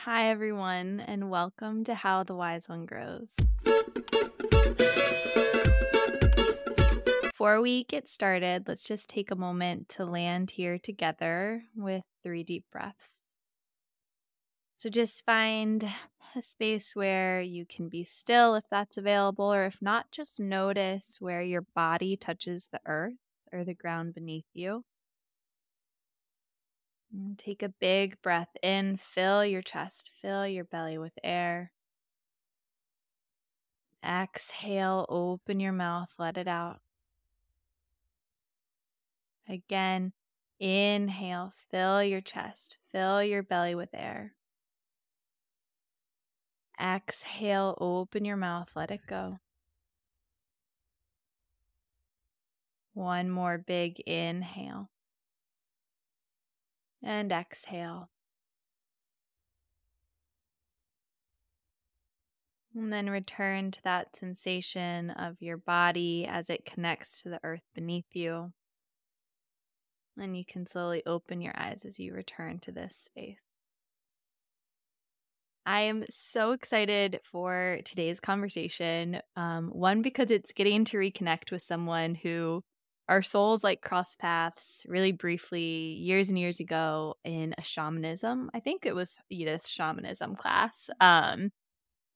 Hi, everyone, and welcome to How the Wise One Grows. Before we get started, let's just take a moment to land here together with 3 deep breaths. So just find a space where you can be still if that's available, or if not, just notice where your body touches the earth or the ground beneath you. And take a big breath in, fill your chest, fill your belly with air. Exhale, open your mouth, let it out. Again, inhale, fill your chest, fill your belly with air. Exhale, open your mouth, let it go. One more big inhale. And exhale. And then return to that sensation of your body as it connects to the earth beneath you. And you can slowly open your eyes as you return to this space. I am so excited for today's conversation. One, because it's getting to reconnect with someone who our souls cross paths really briefly years and years ago in a shamanism. I think it was Edith's shamanism class. And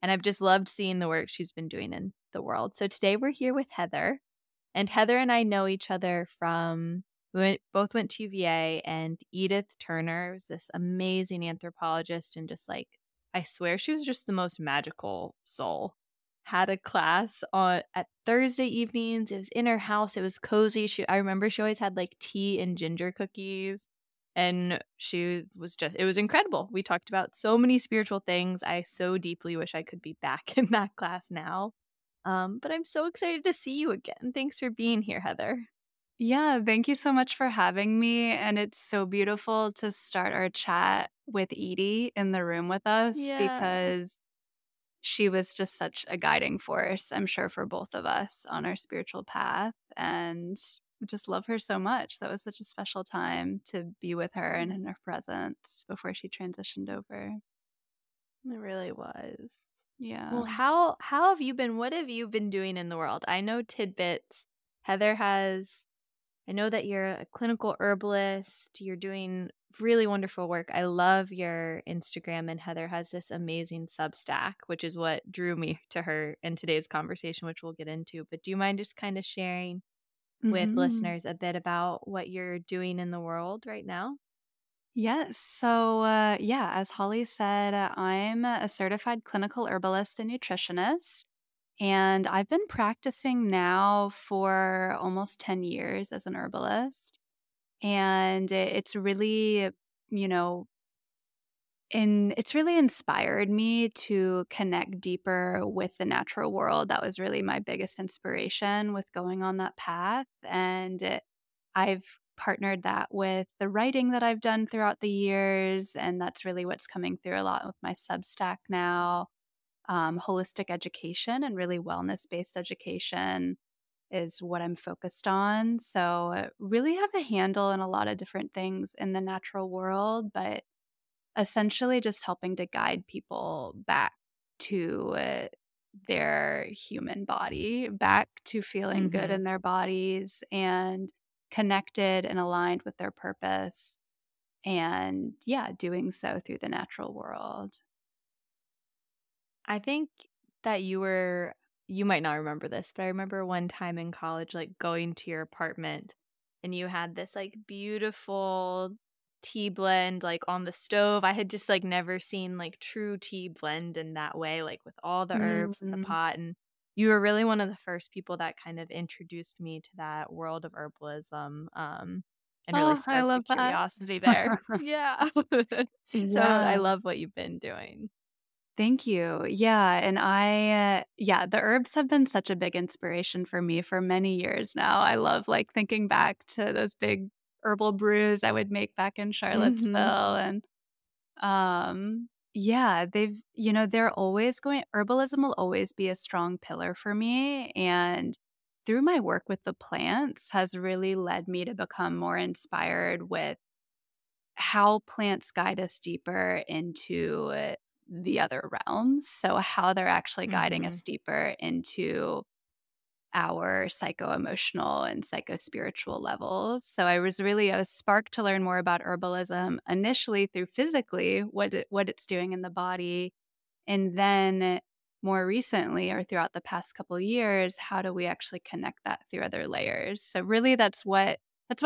I've just loved seeing the work she's been doing in the world. So today we're here with Heather. And Heather and I know each other from, both went to UVA, and Edith Turner was this amazing anthropologist, and just I swear she was just the most magical soul. Had a class at Thursday evenings. It was in her house. It was cozy. I remember she always had tea and ginger cookies. And it was incredible. We talked about so many spiritual things. I so deeply wish I could be back in that class now. But I'm so excited to see you again. Thanks for being here, Heather. Yeah, thank you so much for having me. And it's so beautiful to start our chat with Edie in the room with us Yeah. because she was just such a guiding force, I'm sure, for both of us on our spiritual path. And we just love her so much. That was such a special time to be with her and in her presence before she transitioned over. It really was. Yeah. Well, how have you been? What have you been doing in the world? I know tidbits. I know that you're a clinical herbalist. You're doing really wonderful work. I love your Instagram, and Heather has this amazing Substack, which is what drew me to her in today's conversation, which we'll get into. But do you mind just kind of sharing with listeners a bit about what you're doing in the world right now? Yes. So, as Holly said, I'm a certified clinical herbalist and nutritionist. And I've been practicing now for almost 10 years as an herbalist. And it's really, you know, it's really inspired me to connect deeper with the natural world. That was really my biggest inspiration with going on that path. And I've partnered that with the writing that I've done throughout the years. And that's really what's coming through a lot with my Substack now. Holistic education and really wellness-based education is what I'm focused on. So really have a handle in a lot of different things in the natural world, but essentially just helping to guide people back to their human body, back to feeling good in their bodies and connected and aligned with their purpose. And doing so through the natural world. I think that you might not remember this, but I remember one time in college, going to your apartment, and you had this beautiful tea blend on the stove. I had just never seen true tea blend in that way, with all the herbs in the pot. And you were really one of the first people that kind of introduced me to that world of herbalism. And really Oh, I sparked a love that. curiosity there. Yeah. So I Yeah. love what you've been doing. Thank you. Yeah, and the herbs have been such a big inspiration for me for many years now. I love thinking back to those big herbal brews I would make back in Charlottesville and they're always herbalism will always be a strong pillar for me, and through my work with the plants has really led me to become more inspired with how plants guide us deeper into the other realms. So, how they're actually guiding Mm-hmm. us deeper into our psycho-emotional and psycho-spiritual levels. So I was sparked to learn more about herbalism initially through physically what it's doing in the body, and then more recently or throughout the past couple of years, how do we actually connect that through other layers? So really that's what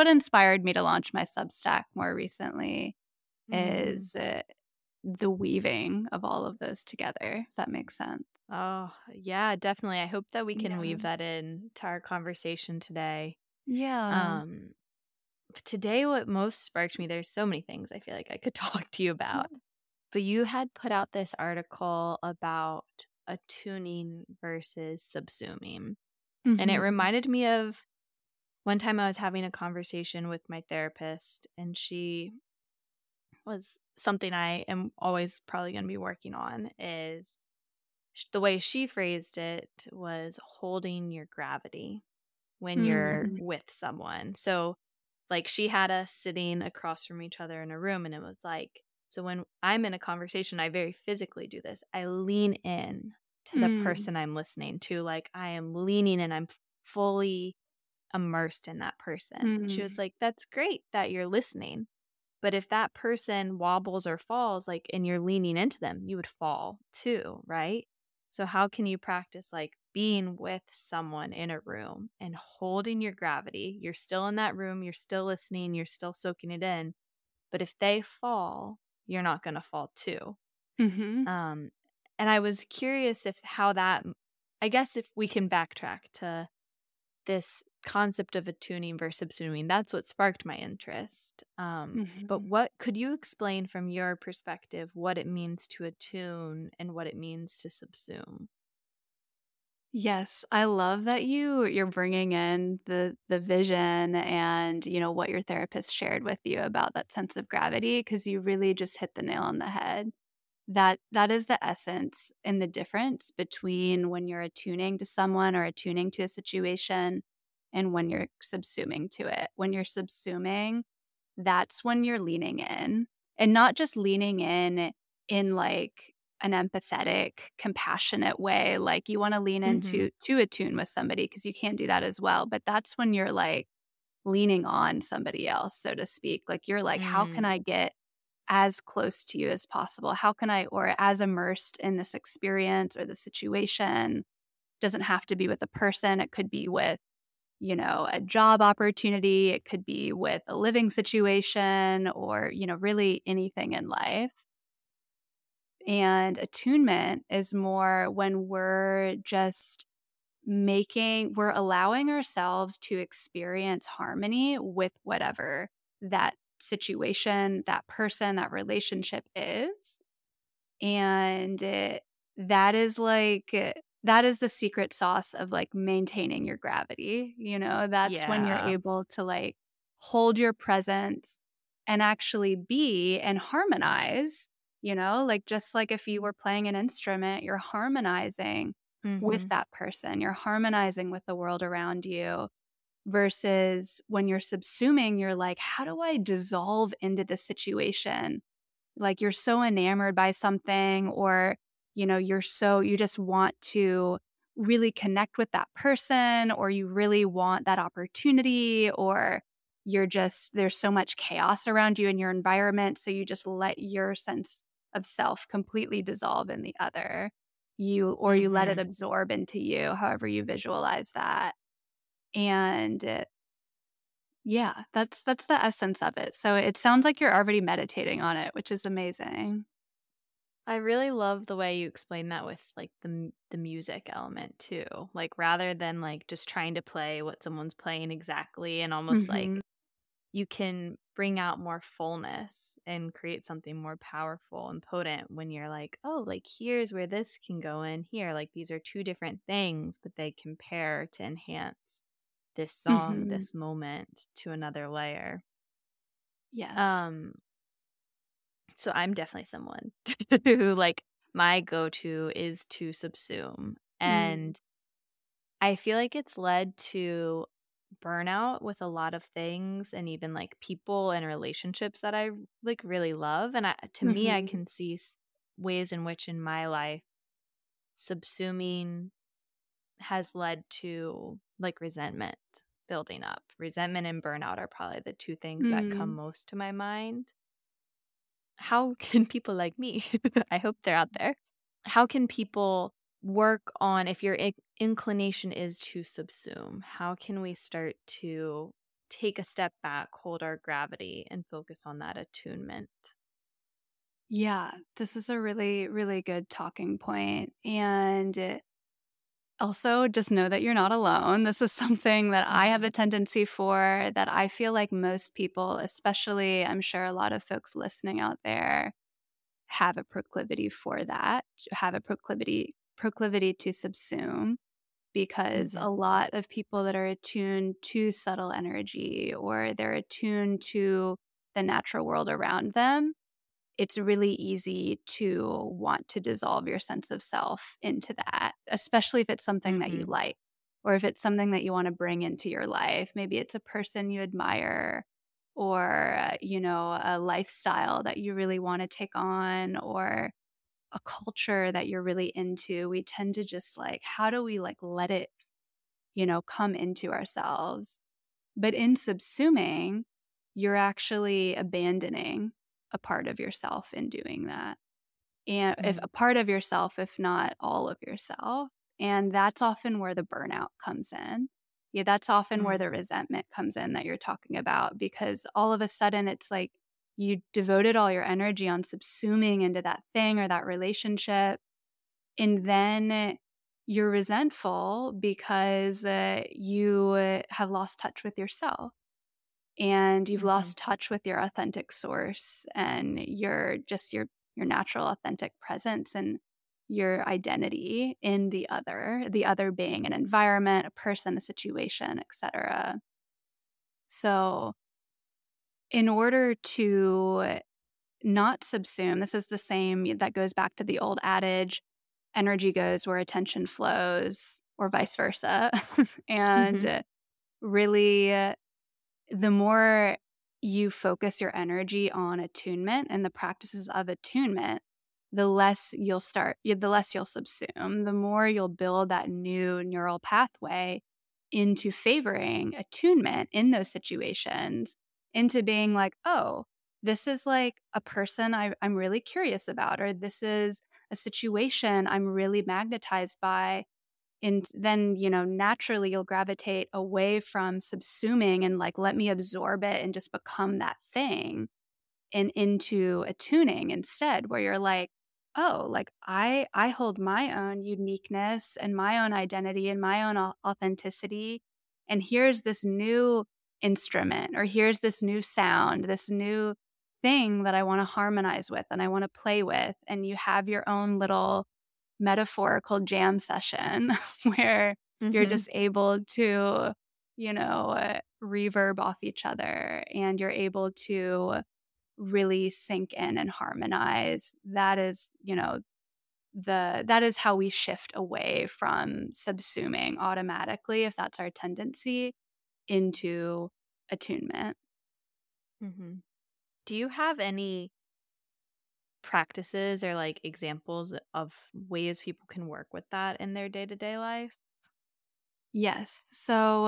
inspired me to launch my Substack more recently Mm. is the weaving of all of those together, if that makes sense. Oh, yeah, definitely. I hope that we can Yeah. weave that in to our conversation today. Yeah. Um, Today, what most sparked me, there's so many things I feel like I could talk to you about, but you had put out this article about attuning versus subsuming. And it Mhm. reminded me of one time I was having a conversation with my therapist, and she was something I am always probably going to be working on is the way she phrased it was holding your gravity when you're Mm. with someone. So, like, she had us sitting across from each other in a room, and it was like, so when I'm in a conversation, I very physically do this. I lean in to the Mm. person I'm listening to. Like, I am leaning and I'm fully immersed in that person. And she was Mm. like, that's great that you're listening. But if that person wobbles or falls, like, and you're leaning into them, you would fall too, right? So, how can you practice like being with someone in a room and holding your gravity? You're still in that room, you're still listening, you're still soaking it in. But if they fall, you're not going to fall too. Mhm. Um, and I was curious if how that, I guess if we can backtrack to this concept of attuning versus subsuming, that's what sparked my interest. But Mhm. what could you explain from your perspective what it means to attune and what it means to subsume? Yes, I love that you're bringing in the vision and, what your therapist shared with you about that sense of gravity because you really just hit the nail on the head. That is the essence and the difference between when you're attuning to someone or attuning to a situation and when you're subsuming to it. When you're subsuming, that's when you're leaning in, and not just leaning in like an empathetic, compassionate way. Like you want to lean Mhm. into to attune with somebody because you can't do that as well. But that's when you're like leaning on somebody else, so to speak. Like you're like, how can Mm. I get as close to you as possible? How can I, or as immersed in this experience or the situation? Doesn't have to be with a person. It could be with, a job opportunity. It could be with a living situation or, really anything in life. And attunement is more when we're allowing ourselves to experience harmony with whatever that situation, that person, that relationship is. And that is that is the secret sauce of like maintaining your gravity. That's when you're Yeah. able to like hold your presence and actually be and harmonize, like just like if you were playing an instrument, you're harmonizing with Mhm. that person, you're harmonizing with the world around you. Versus when you're subsuming, you're like, how do I dissolve into the situation? Like you're so enamored by something or you just want to really connect with that person or you really want that opportunity or there's so much chaos around you in your environment so you just let your sense of self completely dissolve in the other. You let it Mhm. absorb into you, however you visualize that. And yeah, that's the essence of it. So it sounds like you're already meditating on it, which is amazing. I really love the way you explain that with like the music element too. Like rather than like just trying to play what someone's playing exactly and almost Mhm. like you can bring out more fullness and create something more powerful and potent when you're like, oh, like here's where this can go in here. Like these are two different things, but they compare to enhance this song, Mhm. this moment to another layer. Yes. Um, so I'm definitely someone who like my go-to is to subsume. Mm. And I feel like it's led to burnout with a lot of things and even like people and relationships that I like really love. And to me, I Mhm. can see ways in which in my life subsuming has led to like resentment building up. Resentment and burnout are probably the two things that come Mm. most to my mind. How can people like me, I hope they're out there, how can people work on if your inclination is to subsume? How can we start to take a step back, hold our gravity, and focus on that attunement? Yeah, this is a really, really good talking point. And also, just know that you're not alone. This is something that I have Mhm. a tendency for, that I feel like most people, especially I'm sure a lot of folks listening out there, have a proclivity for that, have a proclivity to subsume, because a Mhm. lot of people that are attuned to subtle energy, or they're attuned to the natural world around them, it's really easy to want to dissolve your sense of self into that, especially if it's something that you Mhm. like, or if it's something that you want to bring into your life. Maybe it's a person you admire, or, a lifestyle that you really want to take on, or a culture that you're really into. We tend to just like, how do we like let it, come into ourselves? But in subsuming, you're actually abandoning a part of yourself in doing that. And if Mm. a part of yourself, if not all of yourself. And that's often where the burnout comes in. Yeah, that's often where Mm. the resentment comes in that you're talking about, because all of a sudden it's like you devoted all your energy on subsuming into that thing or that relationship. And then you're resentful because you have lost touch with yourself, and you've Mhm. lost touch with your authentic source and your natural authentic presence and your identity in the other being an environment, a person, a situation, etc. So in order to not subsume, this is the same that goes back to the old adage, energy goes where attention flows, or vice versa. And Mhm. really, the more you focus your energy on attunement and the practices of attunement, the less you'll subsume, the more you'll build that new neural pathway into favoring attunement in those situations, into being like, oh, this is like a person I'm really curious about, or this is a situation I'm really magnetized by. And then, naturally you'll gravitate away from subsuming and like, let me absorb it and just become that thing, and into attuning instead, where you're like, oh, like I hold my own uniqueness and my own identity and my own authenticity. And here's this new instrument, or here's this new sound, this new thing that I want to harmonize with and I want to play with. And you have your own little metaphorical jam session where you're Mhm. just able to, reverb off each other, and you're able to really sink in and harmonize. That is, that is how we shift away from subsuming automatically, if that's our tendency, into attunement. Mhm. Do you have any practices or like examples of ways people can work with that in their day-to-day life? Yes. So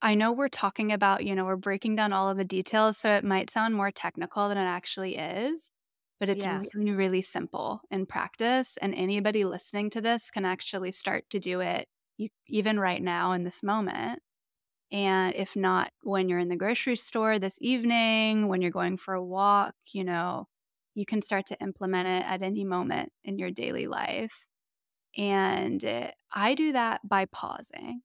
I know we're talking about, we're breaking down all of the details, so it might sound more technical than it actually is, but it's Yeah. really, really simple in practice. And anybody listening to this can actually start to do it even right now in this moment. And if not, when you're in the grocery store this evening, when you're going for a walk, you can start to implement it at any moment in your daily life. And I do that by pausing.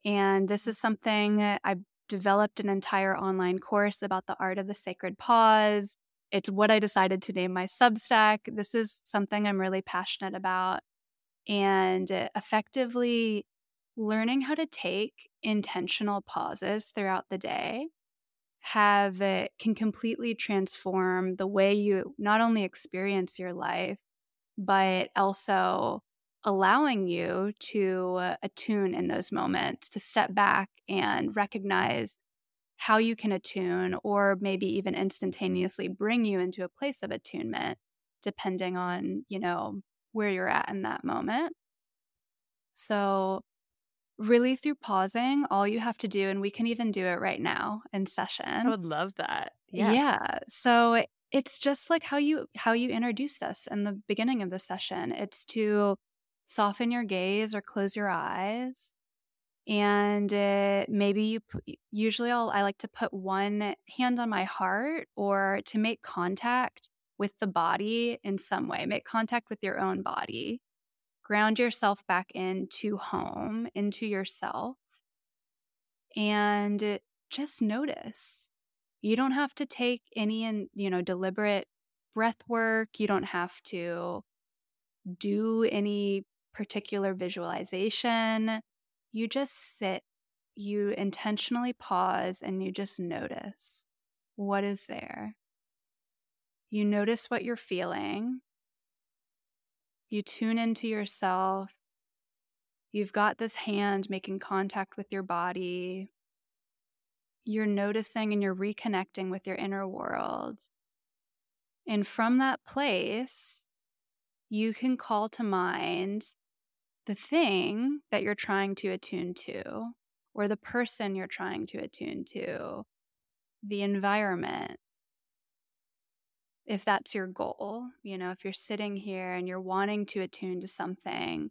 And this is something I've developed an entire online course about the art of the sacred pause. It's what I decided to name my Substack. This is something I'm really passionate about. And effectively learning how to take intentional pauses throughout the day can completely transform the way you not only experience your life, but also allowing you to attune in those moments, to step back and recognize how you can attune, or maybe even instantaneously bring you into a place of attunement, depending on, where you're at in that moment. So, really, through pausing, all you have to do, and we can even do it right now in I session. would love that. Yeah. Yeah. So it's just like how you introduced us in the beginning of the session. It's to soften your gaze or close your eyes. And maybe usually I like to put one hand on my heart, or to make contact with the body in some way. Make contact with your own body. Ground yourself back into home, into yourself, and just notice. You don't have to take any deliberate breath work. You don't have to do any particular visualization. You just sit, you intentionally pause, and you just notice what is there. You notice what you're feeling. You tune into yourself. You've got this hand making contact with your body. You're noticing and you're reconnecting with your inner world. And from that place, you can call to mind the thing that you're trying to attune to, or the person you're trying to attune to, the environment, if that's your goal. If you're sitting here and you're wanting to attune to something,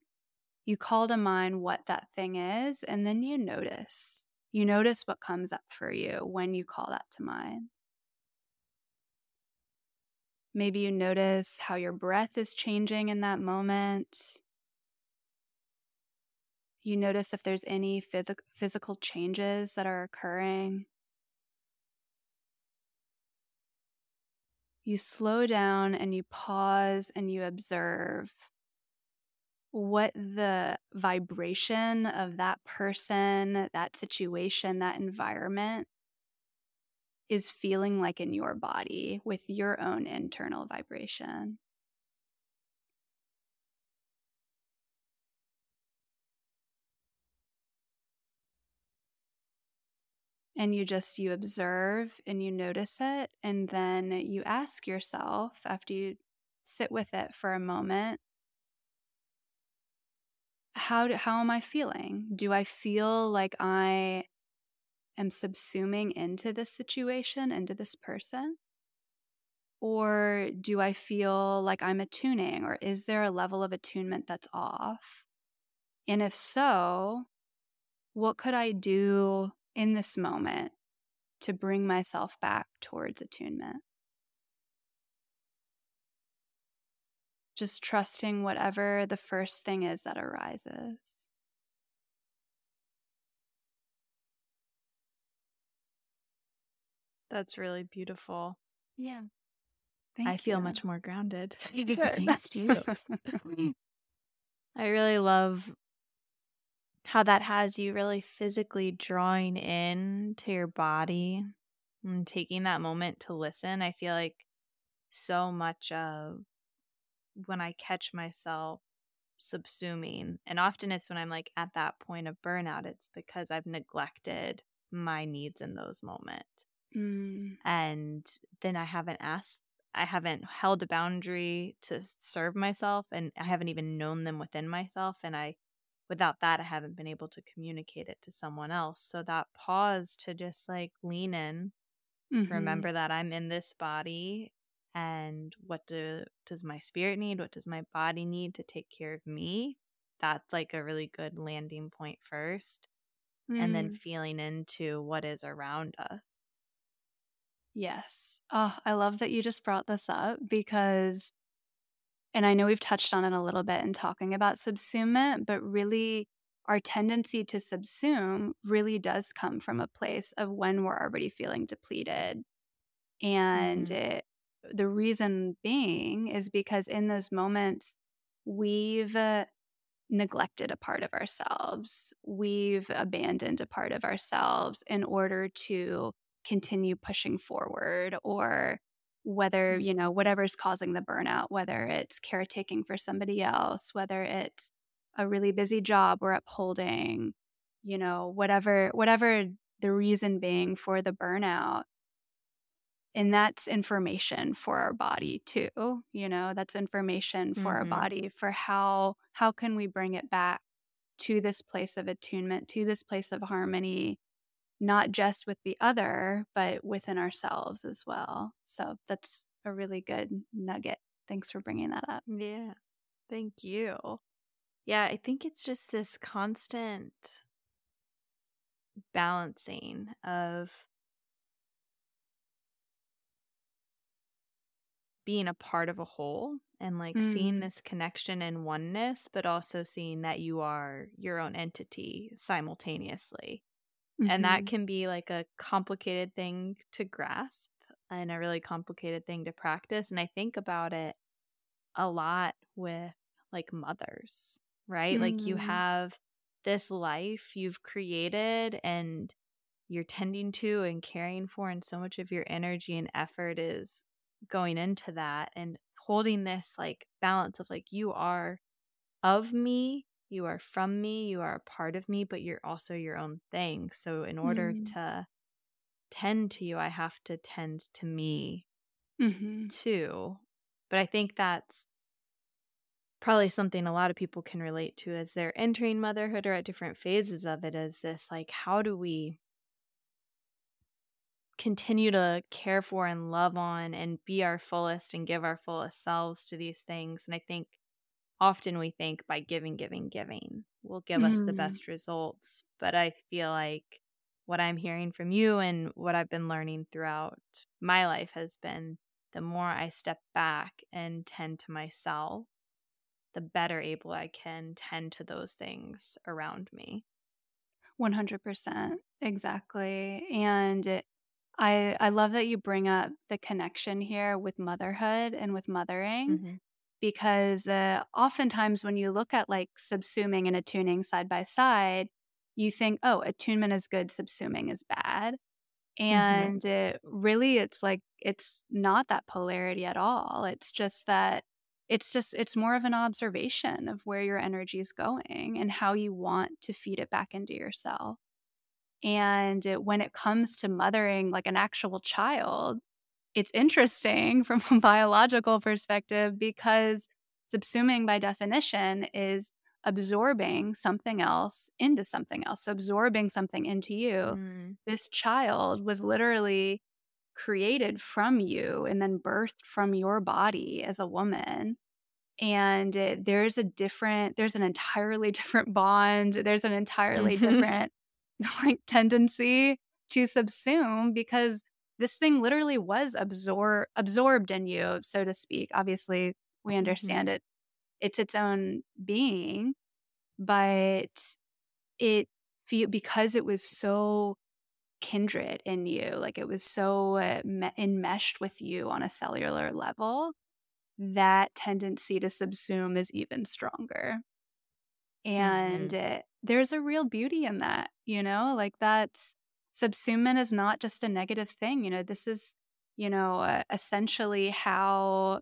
you call to mind what that thing is, and then you notice. You notice what comes up for you when you call that to mind. Maybe you notice how your breath is changing in that moment. You notice if there's any physical changes that are occurring. You slow down and you pause and you observe what the vibration of that person, that situation, that environment is feeling like in your body with your own internal vibration. And you observe and you notice it, and then you ask yourself, after you sit with it for a moment, how am I feeling? Do I feel like I am subsuming into this situation, into this person? Or do I feel like I'm attuning, or is there a level of attunement that's off? And if so, what could I do in this moment to bring myself back towards attunement? Just trusting whatever the first thing is that arises. That's really beautiful. Yeah. I Thank feel you. much more grounded. Good. Thank you. I really love how that has you really physically drawing in to your body and taking that moment to listen. I feel like so much of when I catch myself subsuming, and often it's when I'm like at that point of burnout, it's because I've neglected my needs in those moments. Mm. And then I haven't held a boundary to serve myself, and I haven't even known them within myself. And without that, I haven't been able to communicate it to someone else. So that pause to just like lean in, Mm-hmm. remember that I'm in this body, and does my spirit need? What does my body need to take care of me? That's like a really good landing point first. And then Mm. feeling into what is around us. Yes. Oh, I love that you just brought this up, because, and I know we've touched on it a little bit in talking about subsumement, but really our tendency to subsume really does come from a place of when we're already feeling depleted. And Mm-hmm. the reason being is because in those moments, we've neglected a part of ourselves. We've abandoned a part of ourselves in order to continue pushing forward, or whether, whatever's causing the burnout, whether it's caretaking for somebody else, whether it's a really busy job we're upholding, whatever the reason being for the burnout. And that's information for our body too, that's information for our Mm-hmm. body for how can we bring it back to this place of attunement, to this place of harmony, not just with the other, but within ourselves as well. So that's a really good nugget. Thanks for bringing that up. Yeah. Thank you. Yeah, I think it's just this constant balancing of being a part of a whole and like seeing Mm, this connection and oneness, but also seeing that you are your own entity simultaneously. And that mhm, can be like a complicated thing to grasp and a really complicated thing to practice. And I think about it a lot with like mothers, right? Like you mm, have this life you've created and you're tending to and caring for, and so much of your energy and effort is going into that and holding this like balance of like you are of me, you are from me, you are a part of me, but you're also your own thing. So in order mm, to tend to you, I have to tend to me mhm. too. But I think that's probably something a lot of people can relate to as they're entering motherhood or at different phases of it, is this like how do we continue to care for and love on and be our fullest and give our fullest selves to these things. And I think often we think by giving, giving, giving will give us the Mm, best results. But I feel like what I'm hearing from you and what I've been learning throughout my life has been the more I step back and tend to myself, the better able I can tend to those things around me. 100%. Exactly. And I love that you bring up the connection here with motherhood and with mothering Mm-hmm. because oftentimes when you look at like subsuming and attuning side by side, you think, oh, attunement is good, subsuming is bad. Mm-hmm. And really, it's like, it's not that polarity at all. It's more of an observation of where your energy is going and how you want to feed it back into yourself. And when it comes to mothering like an actual child, it's interesting from a biological perspective because subsuming by definition is absorbing something else into something else. So absorbing something into you. Mm-hmm. This child was literally created from you and then birthed from your body as a woman. And there's an entirely different bond. There's an entirely different like tendency to subsume because this thing literally was absorbed in you, so to speak. Obviously, we Mm-hmm. understand it. It's its own being, but it because it was so kindred in you, like it was so enmeshed with you on a cellular level, that tendency to subsume is even stronger. Mm-hmm. And there's a real beauty in that, like that's subsument is not just a negative thing. This is, essentially how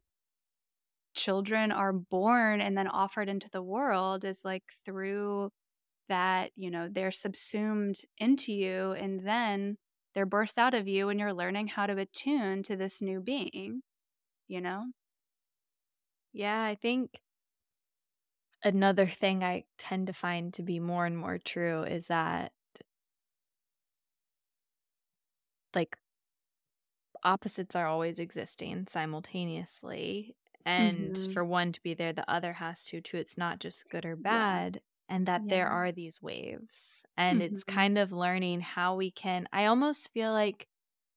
children are born and then offered into the world is like through that, they're subsumed into you and then they're birthed out of you and you're learning how to attune to this new being, you know? Yeah, I think another thing I tend to find to be more and more true is that like opposites are always existing simultaneously. And Mhm. for one to be there, the other has to too. It's not just good or Yeah. bad. And that there Yeah. are these waves. And it's Mhm. kind of learning how we can, I almost feel like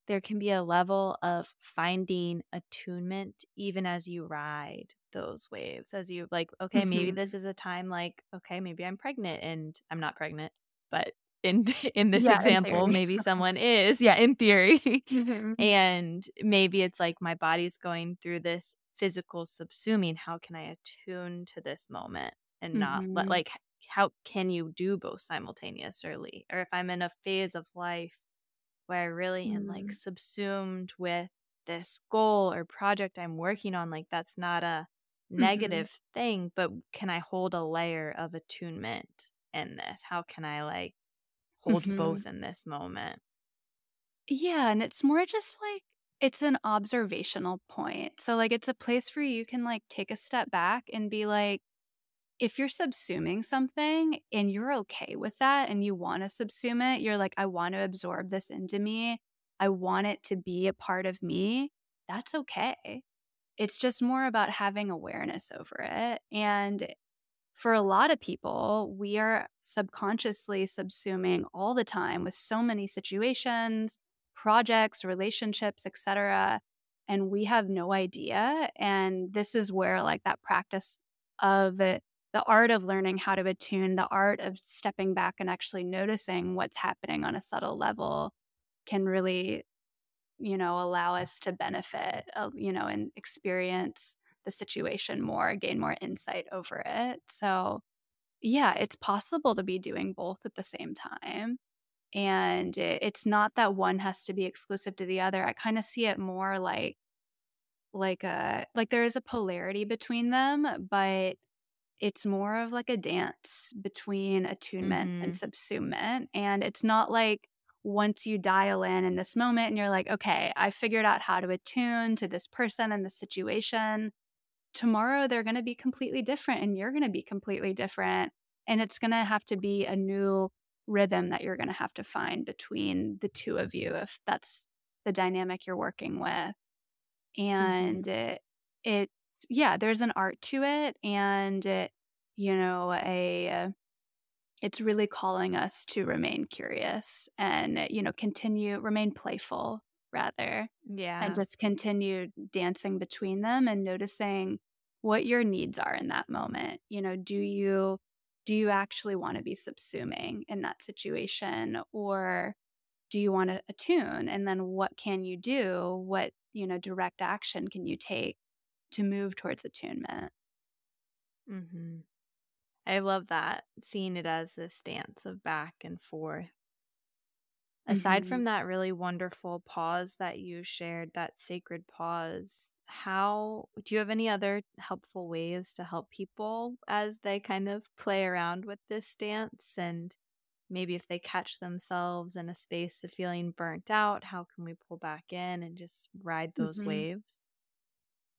there can be a level of finding attunement even as you ride those waves, as you like, okay, maybe Mhm. this is a time like, okay, maybe I'm pregnant and I'm not pregnant, but in in this Yeah, in example, theory. maybe someone is, yeah, in theory. Mhm. And maybe it's like my body's going through this physical subsuming. How can I attune to this moment and not let Mhm. like how can you do both simultaneously? Or if I'm in a phase of life where I really am like Mm. subsumed with this goal or project I'm working on, like that's not a Mhm. negative thing, but can I hold a layer of attunement in this? How can I like hold Mhm. both in this moment? Yeah, and it's more just like it's an observational point. So like it's a place where you can like take a step back and be like, if you're subsuming something and you're okay with that and you want to subsume it, you're like, I want to absorb this into me. I want it to be a part of me. That's okay. It's just more about having awareness over it. And for a lot of people, we are subconsciously subsuming all the time with so many situations, projects, relationships, etc. And we have no idea. And this is where like that practice of the art of learning how to attune, the art of stepping back and actually noticing what's happening on a subtle level can really, allow us to benefit, and experience the situation more, gain more insight over it. So, yeah, it's possible to be doing both at the same time. And it's not that one has to be exclusive to the other. I kind of see it more like there is a polarity between them, but it's more of like a dance between attunement and Mhm. subsument. And it's not like once you dial in this moment and you're like, okay, I figured out how to attune to this person and this situation. Tomorrow they're going to be completely different and you're going to be completely different. And it's going to have to be a new rhythm that you're going to have to find between the two of you if that's the dynamic you're working with. Mhm. And it yeah, there's an art to it, and it's really calling us to remain curious and remain playful rather, and Yeah. just continue dancing between them and noticing what your needs are in that moment. Do you actually want to be subsuming in that situation, or do you want to attune? And then what can you do? What, direct action can you take to move towards attunement? Mhm. I love that, seeing it as this dance of back and forth. Aside Mhm. from that really wonderful pause that you shared, that sacred pause, how do you have any other helpful ways to help people as they kind of play around with this dance? And maybe if they catch themselves in a space of feeling burnt out, how can we pull back in and just ride those Mhm. waves?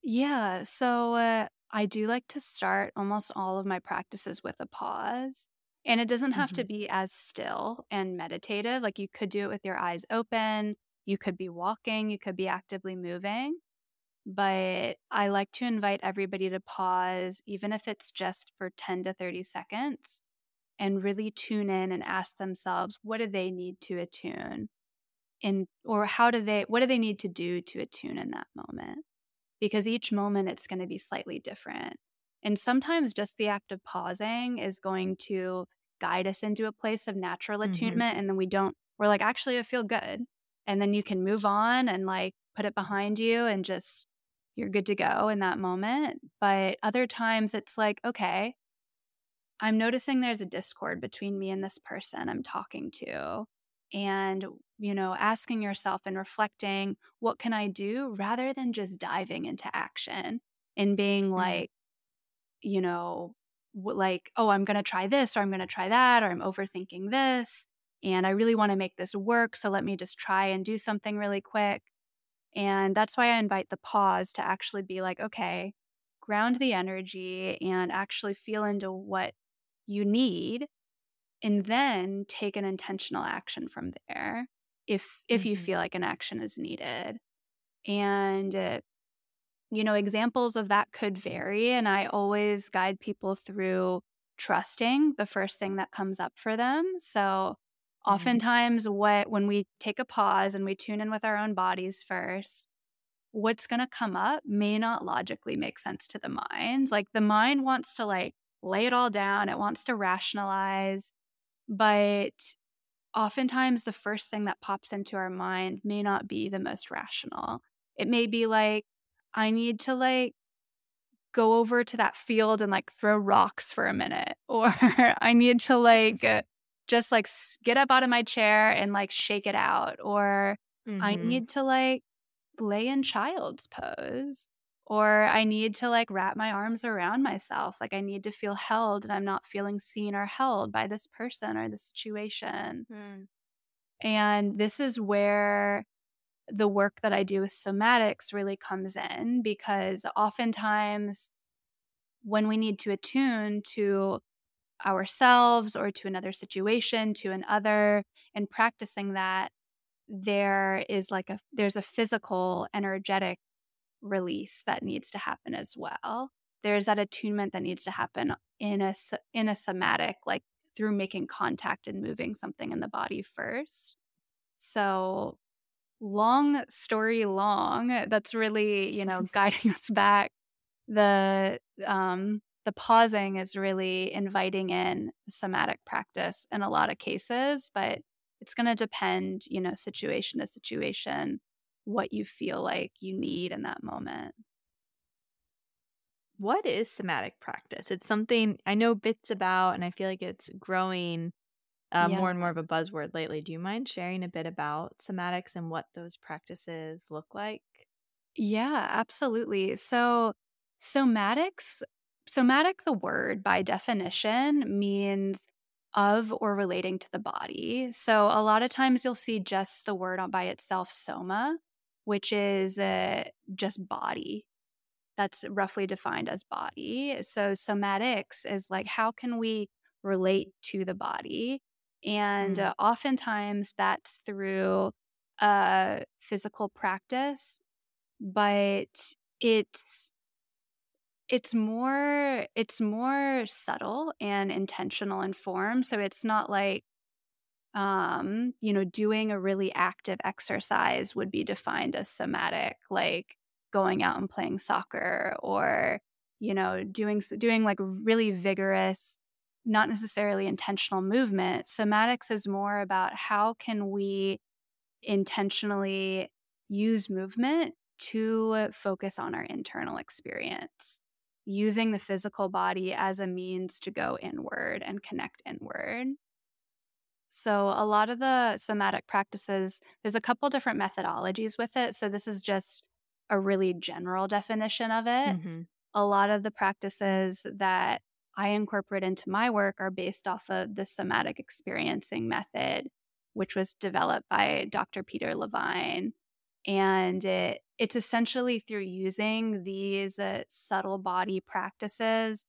Yeah, so I do like to start almost all of my practices with a pause. And it doesn't have to Mhm. be as still and meditative. Like you could do it with your eyes open, you could be walking, you could be actively moving. But I like to invite everybody to pause, even if it's just for 10 to 30 seconds, and really tune in and ask themselves, what do they need to attune? Or what do they need to do to attune in that moment? Because each moment it's going to be slightly different. And sometimes just the act of pausing is going to guide us into a place of natural Mhm. attunement. And then we're like, actually, I feel good. And then you can move on and like put it behind you and just, you're good to go in that moment. But other times it's like, okay, I'm noticing there's a discord between me and this person I'm talking to. And, asking yourself and reflecting, what can I do rather than just diving into action and being Mm. like, like, oh, I'm going to try this or I'm going to try that or I'm overthinking this. And I really want to make this work. So let me just try and do something really quick. And that's why I invite the pause to actually be like, okay, ground the energy and actually feel into what you need and then take an intentional action from there if you Mhm. feel like an action is needed. And examples of that could vary, and I always guide people through trusting the first thing that comes up for them. So Mhm. oftentimes when we take a pause and we tune in with our own bodies first, what's going to come up may not logically make sense to the mind. Like the mind wants to like lay it all down, it wants to rationalize, but oftentimes the first thing that pops into our mind may not be the most rational. It may be like, I need to like go over to that field and like throw rocks for a minute, or I need to like just like get up out of my chair and like shake it out, or I Mhm. need to like lay in child's pose. Or I need to like wrap my arms around myself. Like I need to feel held and I'm not feeling seen or held by this person or the situation. Mm. And this is where the work that I do with somatics really comes in, because oftentimes when we need to attune to ourselves or to another situation, to another, and practicing that, there's a physical, energetic release that needs to happen as well. There's that attunement that needs to happen in a somatic, like through making contact and moving something in the body first. So, long story long, that's really, guiding us back. The pausing is really inviting in somatic practice in a lot of cases, but it's going to depend, situation to situation, what you feel like you need in that moment. What is somatic practice? It's something I know bits about, and I feel like it's growing Yeah. more and more of a buzzword lately. Do you mind sharing a bit about somatics and what those practices look like? Yeah, absolutely. So, somatics, somatic, the word by definition means of or relating to the body. So, a lot of times you'll see just the word by itself, soma, which is just body. That's roughly defined as body. So, somatics is like, how can we relate to the body? And Mm. oftentimes that's through physical practice, but it's it's more subtle and intentional in form. So it's not like doing a really active exercise would be defined as somatic, like going out and playing soccer, or doing like really vigorous, not necessarily intentional movement. Somatics is more about how can we intentionally use movement to focus on our internal experience, using the physical body as a means to go inward and connect inward. So, a lot of the somatic practices, there's a couple different methodologies with it. So, this is just a really general definition of it. Mhm. A lot of the practices that I incorporate into my work are based off of the somatic experiencing method, which was developed by Dr. Peter Levine. And it's essentially through using these subtle body practices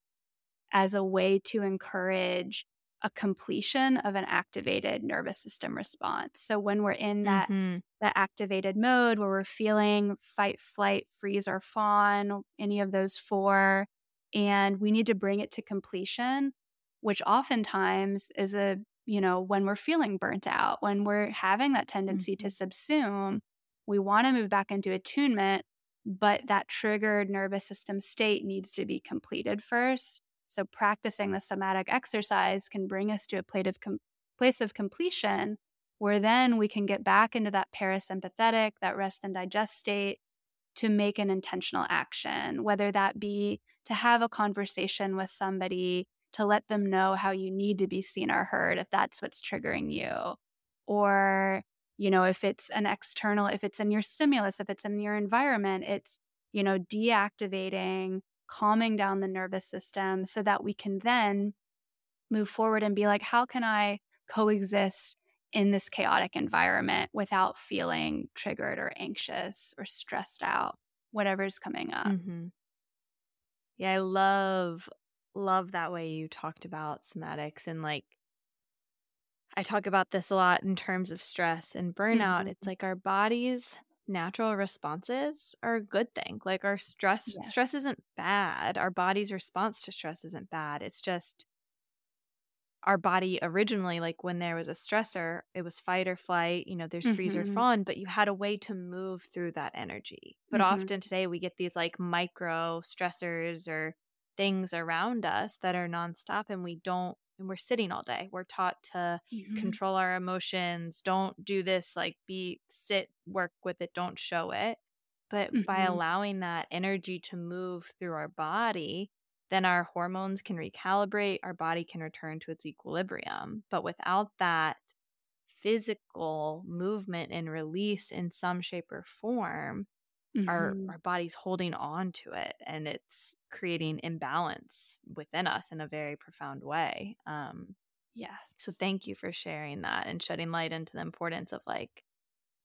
as a way to encourage a completion of an activated nervous system response. So when we're in Mhm. that activated mode where we're feeling fight, flight, freeze, or fawn, any of those four, and we need to bring it to completion, which oftentimes is when we're feeling burnt out, when we're having that tendency to Mhm. subsume, we want to move back into attunement, but that triggered nervous system state needs to be completed first. So practicing the somatic exercise can bring us to a place of completion, where then we can get back into that parasympathetic, that rest and digest state, to make an intentional action, whether that be to have a conversation with somebody to let them know how you need to be seen or heard if that's what's triggering you. Or, if it's an external, if it's in your stimulus, if it's in your environment, it's, deactivating, calming down the nervous system so that we can then move forward and be like, how can I coexist in this chaotic environment without feeling triggered or anxious or stressed out, whatever's coming up? Mhm. Yeah, I love that way you talked about somatics, and like I talk about this a lot in terms of stress and burnout. Mhm. It's like our body's natural responses are a good thing. Like our Yes. stress isn't bad. Our body's response to stress isn't bad. It's just our body originally, like when there was a stressor, it was fight or flight, there's freeze or Mhm. fawn, but you had a way to move through that energy. But Mhm. often today we get these like micro stressors or things around us that are nonstop, and and we're sitting all day. We're taught to Mhm. control our emotions. Don't do this, like sit, work with it, don't show it. But by Mhm. allowing that energy to move through our body, then our hormones can recalibrate, our body can return to its equilibrium. But without that physical movement and release in some shape or form, Mhm. our body's holding on to it, and it's creating imbalance within us in a very profound way. So Yes. thank you for sharing that and shedding light into the importance of, like,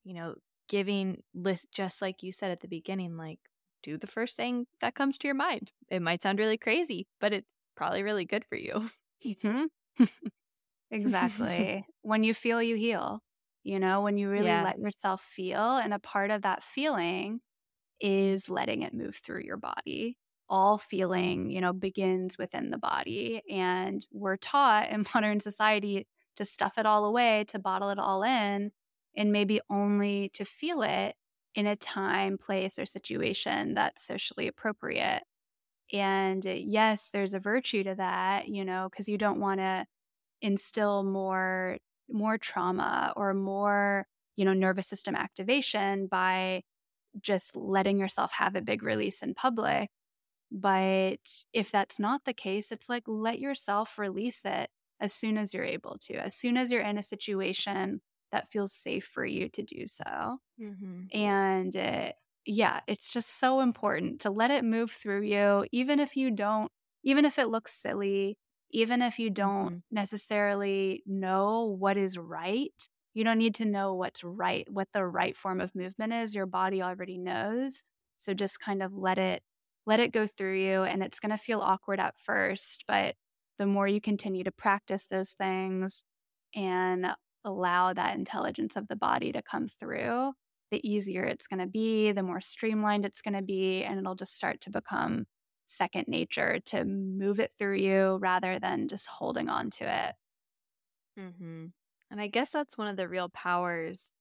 you know, giving list, just like you said at the beginning, like, do the first thing that comes to your mind. It might sound really crazy, but it's probably really good for you. Mhm. Exactly. When you feel, you heal. When you really Yeah. let yourself feel, and a part of that feeling is letting it move through your body. All feeling, begins within the body. And we're taught in modern society to stuff it all away, to bottle it all in, and maybe only to feel it in a time, place, or situation that's socially appropriate. And yes, there's a virtue to that, because you don't want to instill more trauma or more, nervous system activation by just letting yourself have a big release in public. But if that's not the case, it's like let yourself release it as soon as you're able to, as soon as you're in a situation that feels safe for you to do so. Mm-hmm. And yeah, it's just so important to let it move through you, even if it looks silly, even if you don't Mm-hmm. necessarily know what is right. You don't need to know what's right, what the right form of movement is. Your body already knows. So just kind of let it go through you. And it's going to feel awkward at first, but the more you continue to practice those things and allow that intelligence of the body to come through, the easier it's going to be, the more streamlined it's going to be, and it'll just start to become second nature to move it through you rather than just holding on to it. Mm-hmm. And I guess that's one of the real powers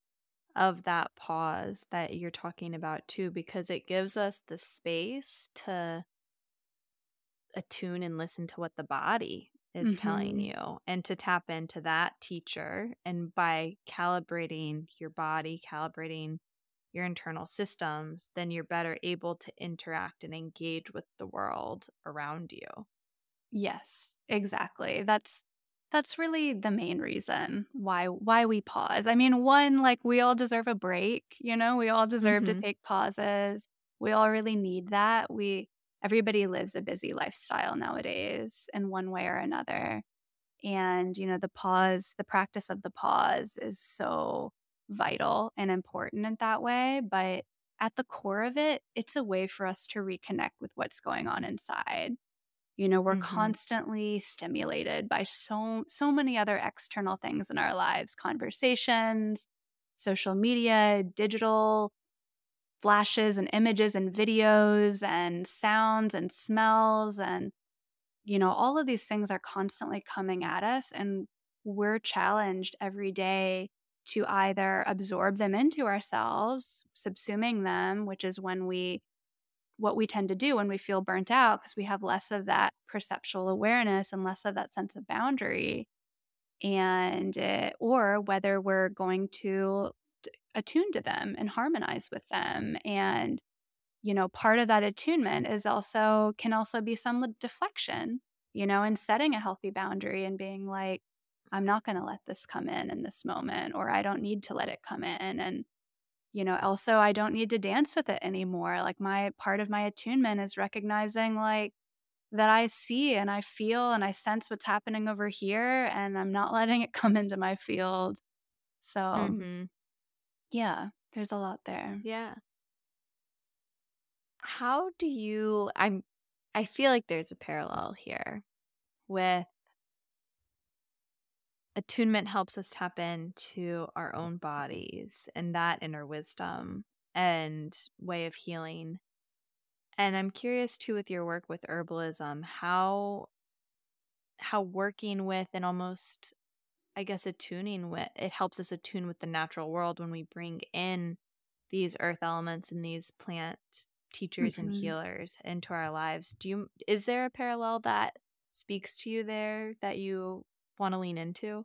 of that pause that you're talking about too, because it gives us the space to attune and listen to what the body is telling Mhm. you and to tap into that teacher. And by calibrating your body, calibrating your internal systems, then you're better able to interact and engage with the world around you. Yes, exactly. That's really the main reason why we pause. I mean, one, like we all deserve a break, we all deserve to Mm-hmm. take pauses. We all really need that. Everybody lives a busy lifestyle nowadays in one way or another. And, the practice of the pause is so vital and important in that way. But at the core of it, it's a way for us to reconnect with what's going on inside. We're Mm-hmm. constantly stimulated by so many other external things in our lives, conversations, social media, digital flashes and images and videos and sounds and smells, and all of these things are constantly coming at us, and we're challenged every day to either absorb them into ourselves, subsuming them, which is what we tend to do when we feel burnt out because we have less of that perceptual awareness and less of that sense of boundary, and or whether we're going to attune to them and harmonize with them. And part of that attunement can also be some deflection, and setting a healthy boundary and being like, I'm not going to let this come in this moment, or I don't need to let it come in. And, also I don't need to dance with it anymore. Like my part of my attunement is recognizing like that I see and I feel and I sense what's happening over here, and I'm not letting it come into my field. So, Mm-hmm. yeah, there's a lot there. Yeah. How do you I feel like there's a parallel here with attunement helps us tap into our own bodies and that inner wisdom and way of healing. And I'm curious too with your work with herbalism, how working with and almost, I guess, attuning with it helps us attune with the natural world when we bring in these earth elements and these plant teachers and Mhm. healers into our lives. Is there a parallel that speaks to you there that you want to lean into?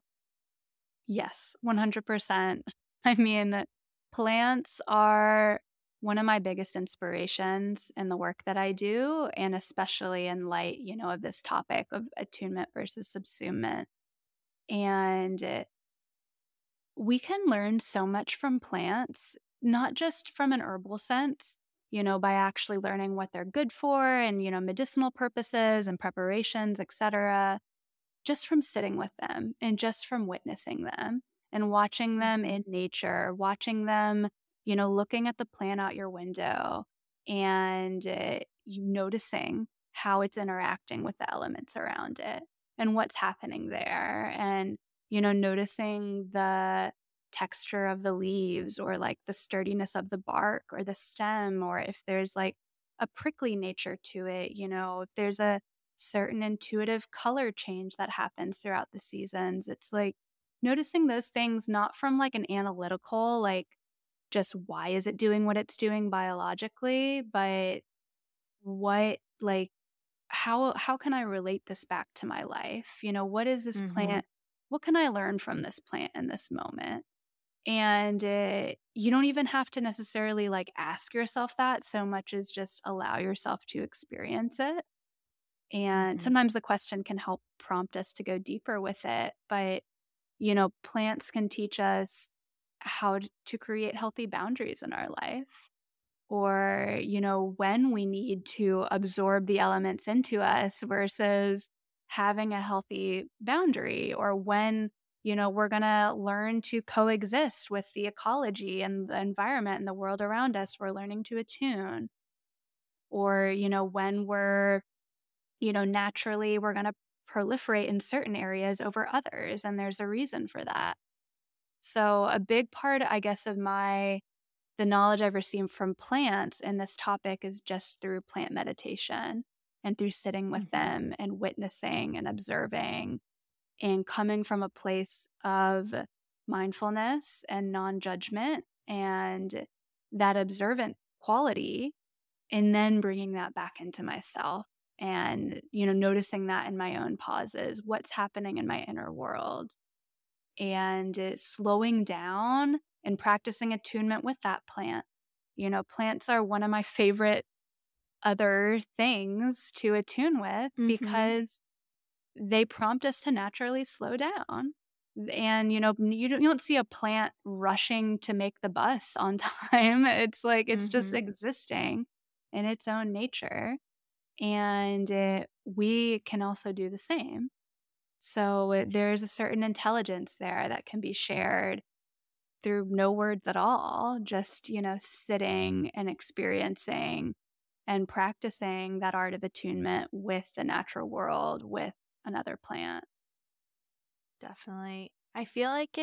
Yes, 100%. I mean, plants are one of my biggest inspirations in the work that I do, and especially in light, of this topic of attunement versus subsument. And we can learn so much from plants, not just from an herbal sense, by actually learning what they're good for and, medicinal purposes and preparations, etc., just from sitting with them and just from witnessing them and watching them Mhm. in nature, watching them, looking at the plant out your window and you noticing how it's interacting with the elements around it and what's happening there. And, noticing the texture of the leaves or like the sturdiness of the bark or the stem, or if there's like a prickly nature to it, if there's a certain intuitive color change that happens throughout the seasons. It's like noticing those things not from like an analytical, like just why is it doing what it's doing biologically, but what like how can I relate this back to my life? What is this Mhm. plant? What can I learn from this plant in this moment? And you don't even have to necessarily like ask yourself that so much as just allow yourself to experience it. And Mhm. sometimes the question can help prompt us to go deeper with it. But, plants can teach us how to create healthy boundaries in our life, or, when we need to absorb the elements into us versus having a healthy boundary, or when, we're going to learn to coexist with the ecology and the environment and the world around us. We're learning to attune, or, when we're naturally we're going to proliferate in certain areas over others. And there's a reason for that. So, a big part, I guess, of the knowledge I've received from plants in this topic is just through plant meditation and through sitting with Mhm. them and witnessing and observing and coming from a place of mindfulness and non judgment and that observant quality, and then bringing that back into myself and, noticing that in my own pauses, what's happening in my inner world, and slowing down and practicing attunement with that plant. Plants are one of my favorite other things to attune with Mhm. because they prompt us to naturally slow down. And, you don't see a plant rushing to make the bus on time. It's like it's just Mhm. existing in its own nature. And we can also do the same. So there's a certain intelligence there that can be shared through no words at all, just, sitting and experiencing and practicing that art of attunement with the natural world, with another plant. Definitely. I feel like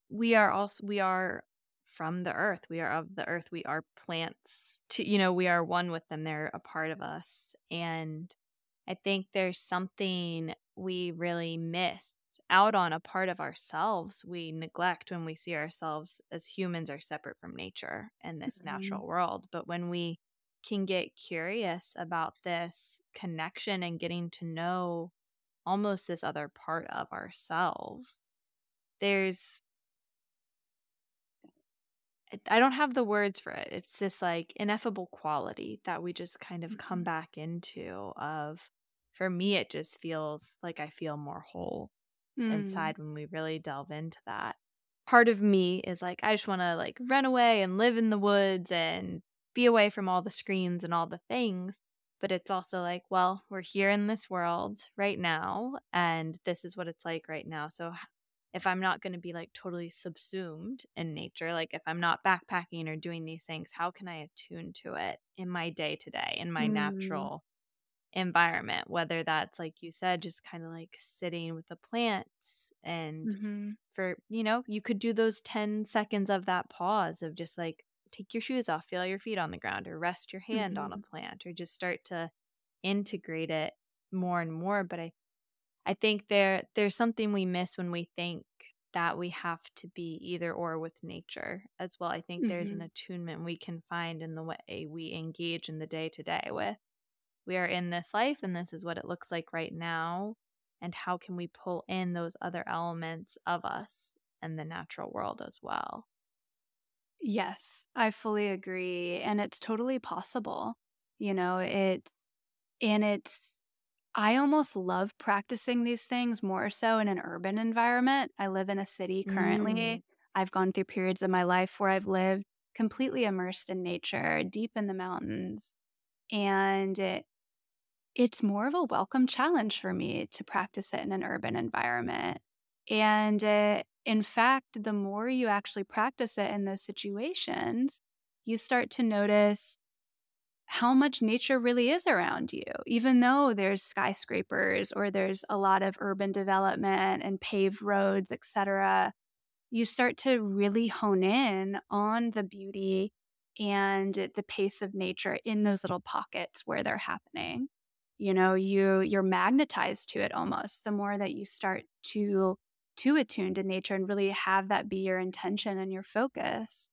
we are from the earth. We are of the earth. We are plants. We are one with them. They're a part of us. And I think there's something we really miss out on, a part of ourselves we neglect when we see ourselves as humans are separate from nature and this Mhm. natural world. But when we can get curious about this connection and getting to know almost this other part of ourselves, there's I don't have the words for it. It's this like ineffable quality that we just kind of come Mhm. back into of, for me it just feels like I feel more whole Mm. inside when we really delve into that. Part of me is like I just want to like run away and live in the woods and be away from all the screens and all the things. But it's also like, well, we're here in this world right now and this is what it's like right now. So if I'm not going to be like totally subsumed in nature, like if I'm not backpacking or doing these things, how can I attune to it in my day to day, in my Mm. natural environment? Whether that's, like you said, just kind of like sitting with the plants and Mhm. you could do those 10 seconds of that pause of just like take your shoes off, feel your feet on the ground, or rest your hand on a Mhm. plant, or just start to integrate it more and more. But I think there's something we miss when we think that we have to be either or with nature as well. I think there's an Mhm. attunement we can find in the way we engage in the day to day with, we are in this life and this is what it looks like right now. And how can we pull in those other elements of us and the natural world as well? Yes, I fully agree. And it's totally possible. It's I almost love practicing these things more so in an urban environment. I live in a city Mm. currently. I've gone through periods of my life where I've lived completely immersed in nature, deep in the mountains. And it's more of a welcome challenge for me to practice it in an urban environment. And in fact, the more you actually practice it in those situations, you start to notice how much nature really is around you, even though there's skyscrapers or there's a lot of urban development and paved roads, etc. You start to really hone in on the beauty and the pace of nature in those little pockets where they're happening. You're magnetized to it almost the more that you start to attune to nature and really have that be your intention and your focus.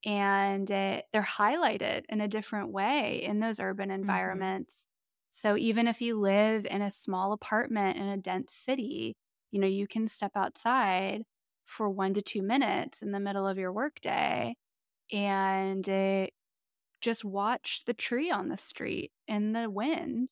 And they're highlighted in a different way in those urban Mm-hmm. environments. So even if you live in a small apartment in a dense city, you can step outside for 1 to 2 minutes in the middle of your workday and just watch the tree on the street in the wind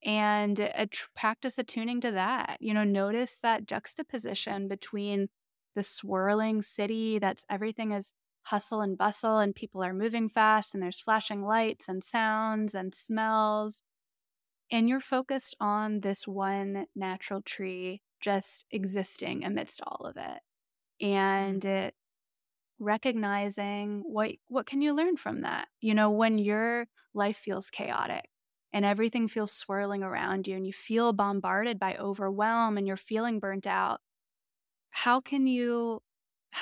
and practice attuning to that. Notice that juxtaposition between the swirling city that's everything is hustle and bustle and people are moving fast and there's flashing lights and sounds and smells. And you're focused on this one natural tree just existing amidst all of it. And recognizing what can you learn from that? When your life feels chaotic and everything feels swirling around you and you feel bombarded by overwhelm and you're feeling burnt out, how can you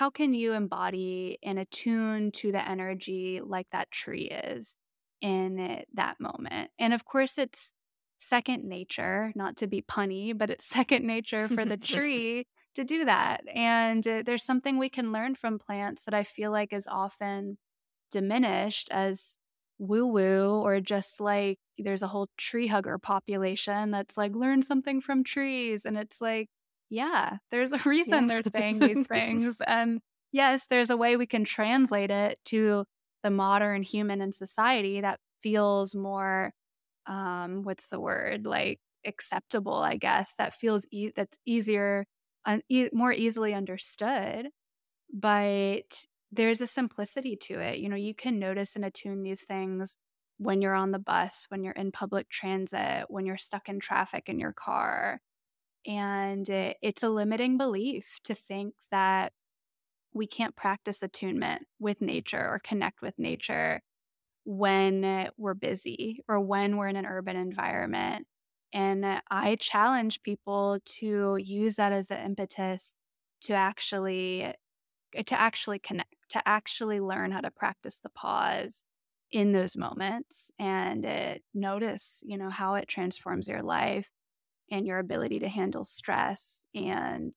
embody and attune to the energy like that tree is in that moment? And of course it's second nature, not to be punny, but it's second nature for the tree to do that. And there's something we can learn from plants that I feel like is often diminished as woo woo, or just like there's a whole tree hugger population that's like, learn something from trees. And it's like, yeah, there's a reason Yeah. they're saying these things. And yes, there's a way we can translate it to the modern human and society that feels more, what's the word? Like acceptable, I guess, that feels that's easier, more easily understood. But there's a simplicity to it. You can notice and attune these things when you're on the bus, when you're in public transit, when you're stuck in traffic in your car. And it's a limiting belief to think that we can't practice attunement with nature or connect with nature when we're busy or when we're in an urban environment. And I challenge people to use that as the impetus to actually connect, to actually learn how to practice the pause in those moments and notice, how it transforms your life and your ability to handle stress and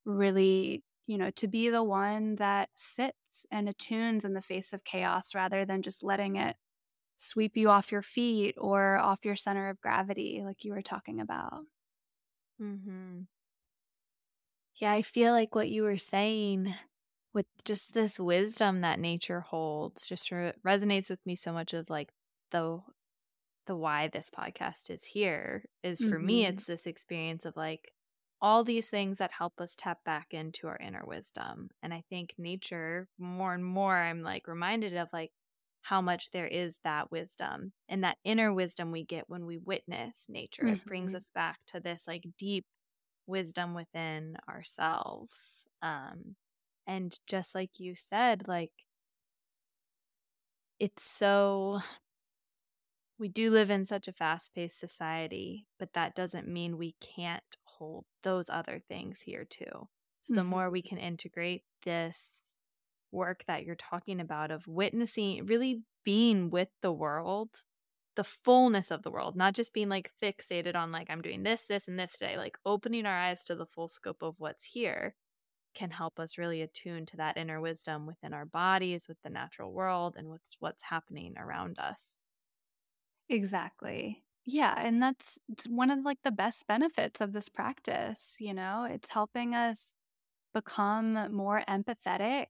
really, to be the one that sits and attunes in the face of chaos rather than just letting it sweep you off your feet or off your center of gravity, like you were talking about. Mm-hmm. Yeah, I feel like what you were saying with just this wisdom that nature holds just resonates with me so much of like the why this podcast is here is for me Mm-hmm. it's this experience of like all these things that help us tap back into our inner wisdom. And I think nature more and more I'm like reminded of like how much there is that wisdom and that inner wisdom we get when we witness nature. It brings Mm-hmm. us back to this like deep wisdom within ourselves. And just like you said, like it's so we do live in such a fast-paced society, but that doesn't mean we can't hold those other things here too. So the more we Mm-hmm. can integrate this work that you're talking about of witnessing, really being with the world, the fullness of the world, not just being like fixated on like I'm doing this, this, and this today, like opening our eyes to the full scope of what's here can help us really attune to that inner wisdom within our bodies, with the natural world, and with what's happening around us. Exactly. Yeah, and it's one of like the best benefits of this practice, It's helping us become more empathetic,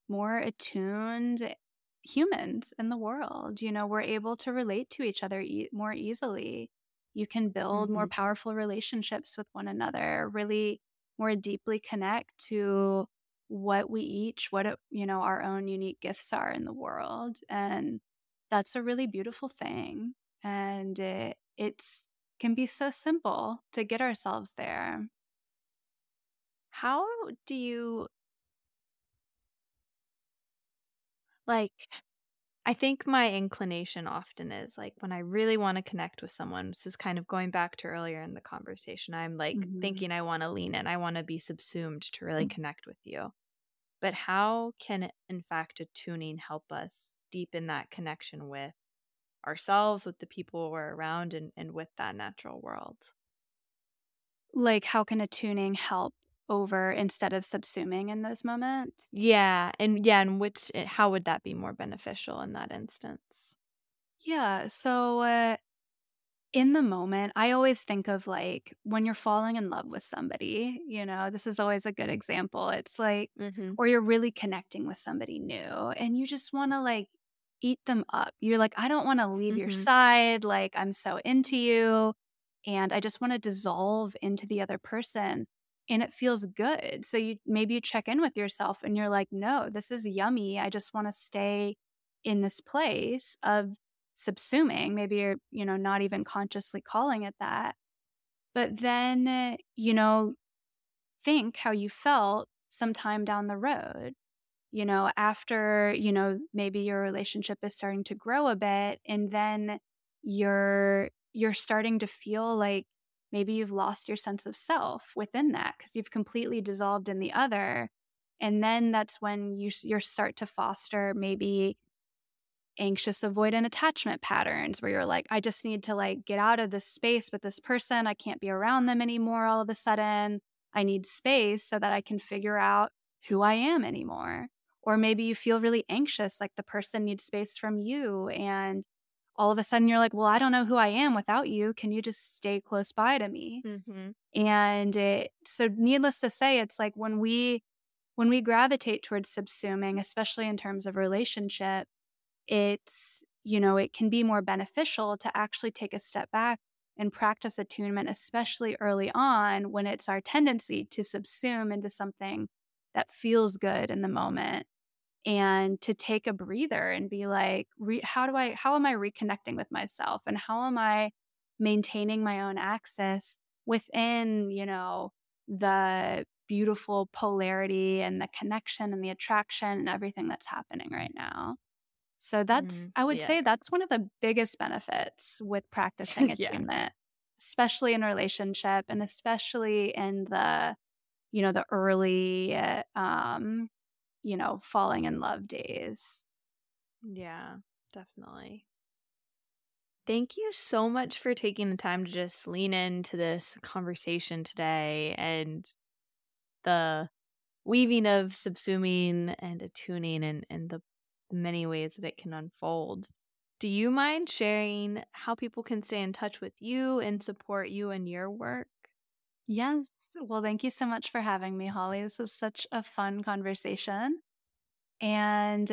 more attuned humans in the world. We're able to relate to each other more easily. You can build more Mm-hmm. powerful relationships with one another, really more deeply connect to what we each, our own unique gifts are in the world. And that's a really beautiful thing. And it's can be so simple to get ourselves there. How do you like I think my inclination often is like when I really want to connect with someone, this is kind of going back to earlier in the conversation. I'm like Mhm. thinking I want to lean in, I want to be subsumed to really connect with you. But how can, in fact, attuning help us deepen that connection with ourselves, with the people we're around, and with that natural world? Like, how can attuning help over instead of subsuming in those moments? And how would that be more beneficial in that instance? Yeah. So, in the moment, I always think of like when you're falling in love with somebody, this is always a good example. It's like, Mm-hmm. or you're really connecting with somebody new and you just want to like eat them up. You're like, I don't want to leave your Mm-hmm. side. Like, I'm so into you and I just want to dissolve into the other person. And it feels good. So maybe you check in with yourself and you're like, no, this is yummy. I just want to stay in this place of subsuming. Maybe you're, not even consciously calling it that. But then, think how you felt sometime down the road, after, maybe your relationship is starting to grow a bit and then you're starting to feel like maybe you've lost your sense of self within that because you've completely dissolved in the other. And then that's when you start to foster maybe anxious avoidant attachment patterns where you're like, I just need to like get out of this space with this person. I can't be around them anymore all of a sudden. I need space so that I can figure out who I am anymore. Or maybe you feel really anxious, like the person needs space from you. And all of a sudden you're like, well, I don't know who I am without you. Can you just stay close by to me? Mm-hmm. And so needless to say, it's like when we gravitate towards subsuming, especially in terms of relationship, it can be more beneficial to actually take a step back and practice attunement, especially early on when it's our tendency to subsume into something that feels good in the moment and to take a breather and be like, how am I reconnecting with myself and how am I maintaining my own axis within, the beautiful polarity and the connection and the attraction and everything that's happening right now. So I would Yeah. say that's one of the biggest benefits with practicing Yeah. attunement, especially in a relationship and especially in the early, falling in love days. Yeah, definitely. Thank you so much for taking the time to just lean into this conversation today and the weaving of subsuming and attuning and the many ways that it can unfold. Do you mind sharing how people can stay in touch with you and support you in your work? Yes. Well, thank you so much for having me, Holly. This was such a fun conversation. And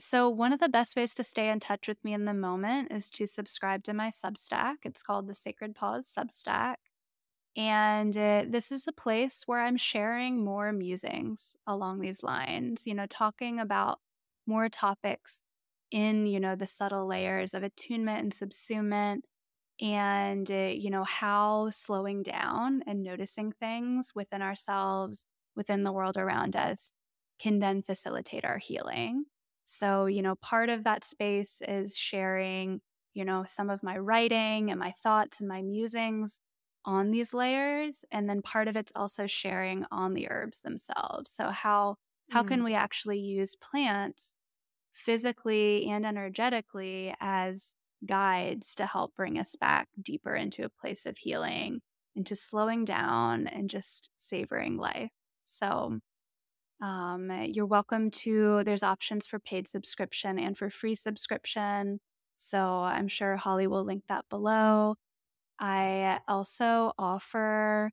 so, one of the best ways to stay in touch with me in the moment is to subscribe to my Substack. It's called the Sacred Pause Substack. And this is a place where I'm sharing more musings along these lines, talking about more topics in, the subtle layers of attunement and subsumement and, how slowing down and noticing things within ourselves, within the world around us, can then facilitate our healing. So, part of that space is sharing, some of my writing and my thoughts and my musings on these layers. And then part of it's also sharing on the herbs themselves. So, how can Mm. we actually use plants physically and energetically as guides to help bring us back deeper into a place of healing, into slowing down and just savoring life. So, you're welcome there's options for paid subscription and for free subscription. So, I'm sure Holly will link that below. I also offer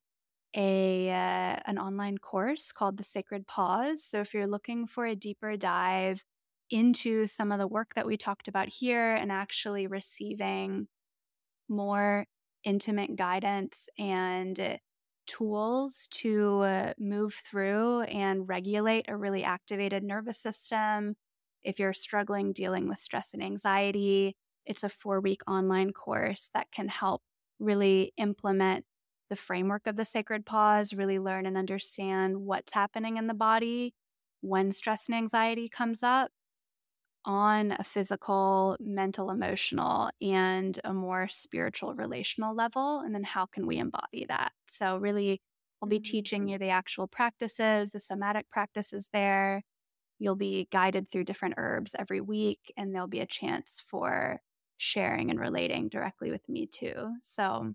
an online course called The Sacred Pause. So if you're looking for a deeper dive into some of the work that we talked about here and actually receiving more intimate guidance and tools to move through and regulate a really activated nervous system. If you're struggling dealing with stress and anxiety, it's a 4-week online course that can help really implement the framework of the sacred pause, really learn and understand what's happening in the body when stress and anxiety comes up on a physical, mental, emotional, and a more spiritual, relational level. And then how can we embody that? So, really, I'll be teaching you the actual practices, the somatic practices there. You'll be guided through different herbs every week, and there'll be a chance for sharing and relating directly with me too. So,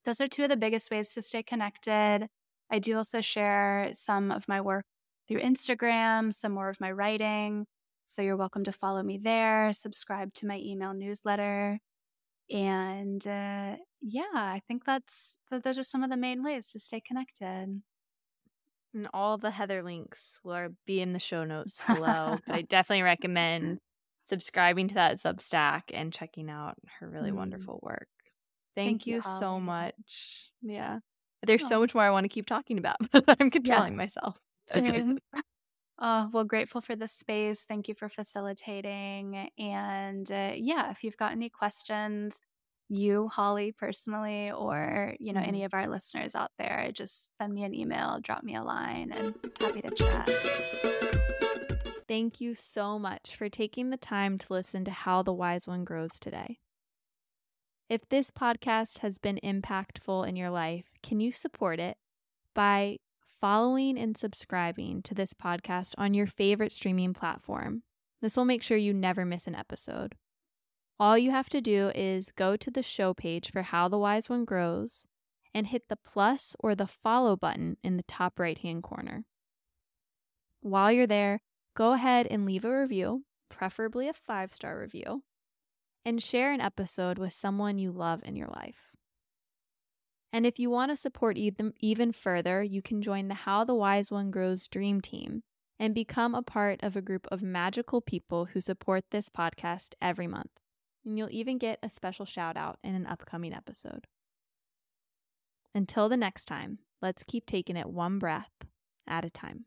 those are two of the biggest ways to stay connected. I do also share some of my work through Instagram, some more of my writing. So you're welcome to follow me there, subscribe to my email newsletter. And yeah, I think those are some of the main ways to stay connected. And all the Heather links will be in the show notes below. But I definitely recommend subscribing to that Substack and checking out her really wonderful work. Thank you so Holly. much. Yeah. There's so much more I want to keep talking about, but I'm controlling myself. Well, grateful for the space. Thank you for facilitating. And yeah, if you've got any questions, you, Holly, personally, or, any of our listeners out there, just send me an email, drop me a line, and happy to chat. Thank you so much for taking the time to listen to How the Wise One Grows today. If this podcast has been impactful in your life, can you support it by following and subscribing to this podcast on your favorite streaming platform? This will make sure you never miss an episode. All you have to do is go to the show page for How the Wise One Grows and hit the plus or the follow button in the top right-hand corner. While you're there, go ahead and leave a review, preferably a 5-star review, and share an episode with someone you love in your life. And if you want to support even further, you can join the How the Wise One Grows Dream Team and become a part of a group of magical people who support this podcast every month. And you'll even get a special shout out in an upcoming episode. Until the next time, let's keep taking it one breath at a time.